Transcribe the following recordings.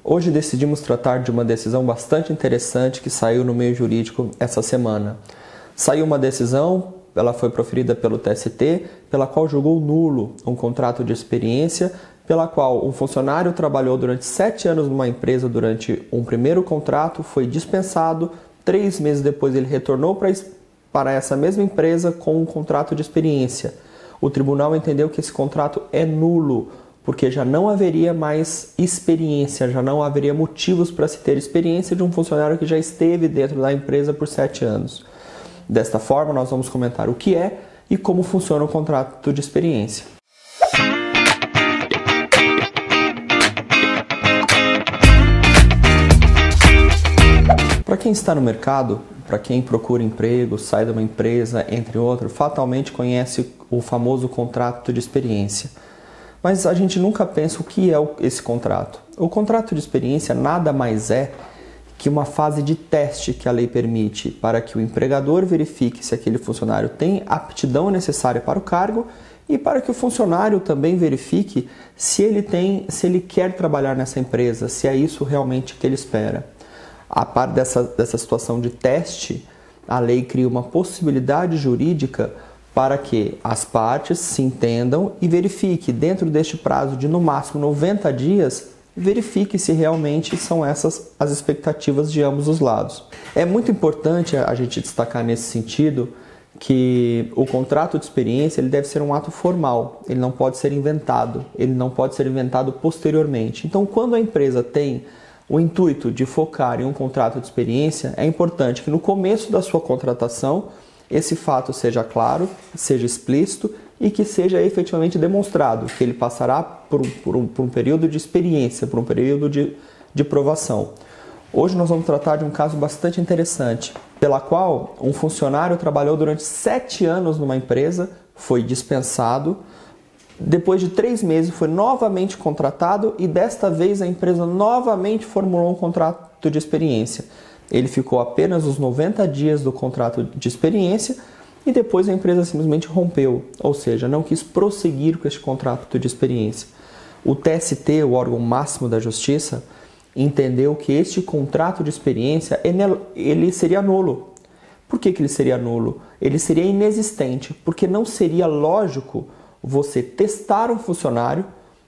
Hoje decidimos tratar de uma decisão bastante interessante que saiu no meio jurídico essa semana. Saiu uma decisão, ela foi proferida pelo TST, pela qual julgou nulo um contrato de experiência, pela qual um funcionário trabalhou durante 7 anos numa empresa durante um primeiro contrato, foi dispensado, 3 meses depois ele retornou para essa mesma empresa com um contrato de experiência. O tribunal entendeu que esse contrato é nulo, porque já não haveria mais experiência, já não haveria motivos para se ter experiência de um funcionário que já esteve dentro da empresa por 7 anos. Desta forma, nós vamos comentar o que é e como funciona o contrato de experiência. Para quem está no mercado, para quem procura emprego, sai de uma empresa, entre outros, fatalmente conhece o famoso contrato de experiência. Mas a gente nunca pensa o que é esse contrato. O contrato de experiência nada mais é que uma fase de teste que a lei permite para que o empregador verifique se aquele funcionário tem aptidão necessária para o cargo e para que o funcionário também verifique se ele quer trabalhar nessa empresa, se é isso realmente que ele espera. A par dessa situação de teste, a lei cria uma possibilidade jurídica para que as partes se entendam e verifique, dentro deste prazo de no máximo 90 dias, verifique se realmente são essas as expectativas de ambos os lados. É muito importante a gente destacar nesse sentido que o contrato de experiência ele deve ser um ato formal, ele não pode ser inventado, posteriormente. Então, quando a empresa tem o intuito de focar em um contrato de experiência, é importante que no começo da sua contratação esse fato seja claro, seja explícito e que seja efetivamente demonstrado que ele passará por um período de experiência, por um período de provação. Hoje nós vamos tratar de um caso bastante interessante, pela qual um funcionário trabalhou durante 7 anos numa empresa, foi dispensado, depois de 3 meses foi novamente contratado e desta vez a empresa novamente formulou um contrato de experiência. Ele ficou apenas os 90 dias do contrato de experiência e depois a empresa simplesmente rompeu, ou seja, não quis prosseguir com este contrato de experiência. O TST, o órgão máximo da Justiça, entendeu que este contrato de experiência ele seria nulo. Por que ele seria nulo? Ele seria inexistente, porque não seria lógico você testar um funcionário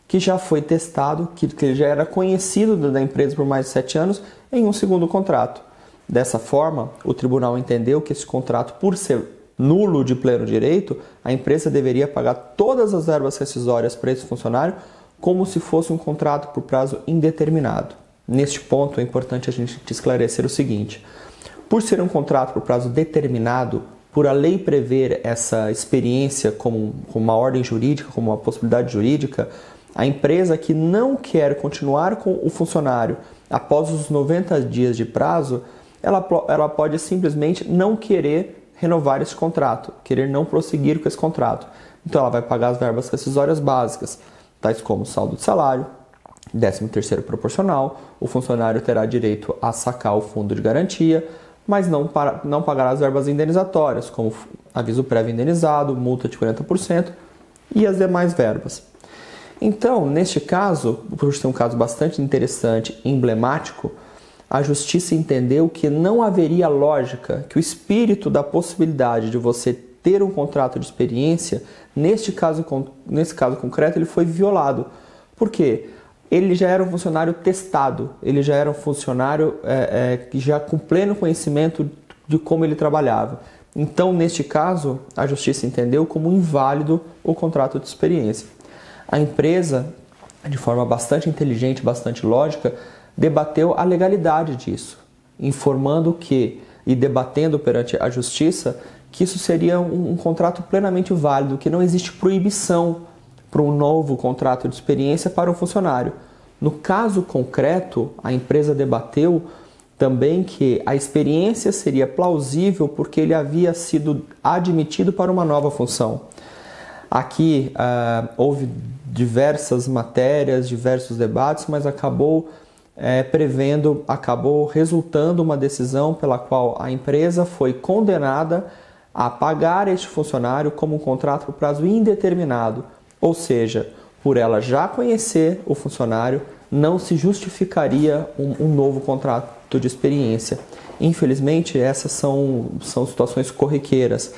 que já foi testado, que já era conhecido da empresa por mais de 7 anos, em um segundo contrato. Dessa forma, o tribunal entendeu que esse contrato, por ser nulo de pleno direito, a empresa deveria pagar todas as verbas rescisórias para esse funcionário como se fosse um contrato por prazo indeterminado. Neste ponto, é importante a gente esclarecer o seguinte: por ser um contrato por prazo determinado, por a lei prever essa experiência como uma ordem jurídica, como uma possibilidade jurídica, a empresa que não quer continuar com o funcionário após os 90 dias de prazo, ela pode simplesmente não querer renovar esse contrato, querer não prosseguir com esse contrato. Então ela vai pagar as verbas rescisórias básicas, tais como saldo de salário, 13º proporcional, o funcionário terá direito a sacar o fundo de garantia, mas não pagará as verbas indenizatórias, como aviso prévio indenizado, multa de 40% e as demais verbas. Então, neste caso, por ser um caso bastante interessante e emblemático, a Justiça entendeu que não haveria lógica, que o espírito da possibilidade de você ter um contrato de experiência, nesse caso concreto, ele foi violado. Por quê? Ele já era um funcionário testado, ele já era um funcionário que já com pleno conhecimento de como ele trabalhava. Então, neste caso, a Justiça entendeu como inválido o contrato de experiência. A empresa, de forma bastante inteligente, bastante lógica, debateu a legalidade disso, informando e debatendo perante a Justiça que isso seria um contrato plenamente válido, que não existe proibição para um novo contrato de experiência para um funcionário. No caso concreto, a empresa debateu também que a experiência seria plausível porque ele havia sido admitido para uma nova função. Aqui houve diversas matérias, diversos debates, mas acabou resultando uma decisão pela qual a empresa foi condenada a pagar este funcionário como um contrato por prazo indeterminado, ou seja, por ela já conhecer o funcionário, não se justificaria um novo contrato de experiência. Infelizmente, essas são situações corriqueiras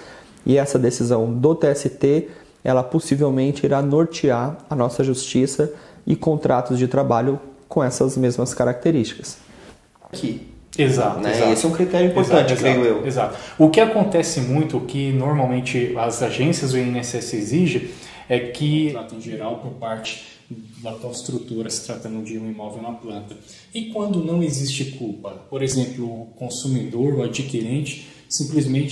e essa decisão do TST, ela possivelmente irá nortear a nossa justiça e contratos de trabalho com essas mesmas características. Aqui. Exato, Né? exato. Esse é um critério importante, creio eu. Exato. O que acontece muito, o que normalmente as agências do INSS exigem, é que, em geral, por parte da construtora, se tratando de um imóvel na planta. E quando não existe culpa? Por exemplo, o consumidor, o adquirente, simplesmente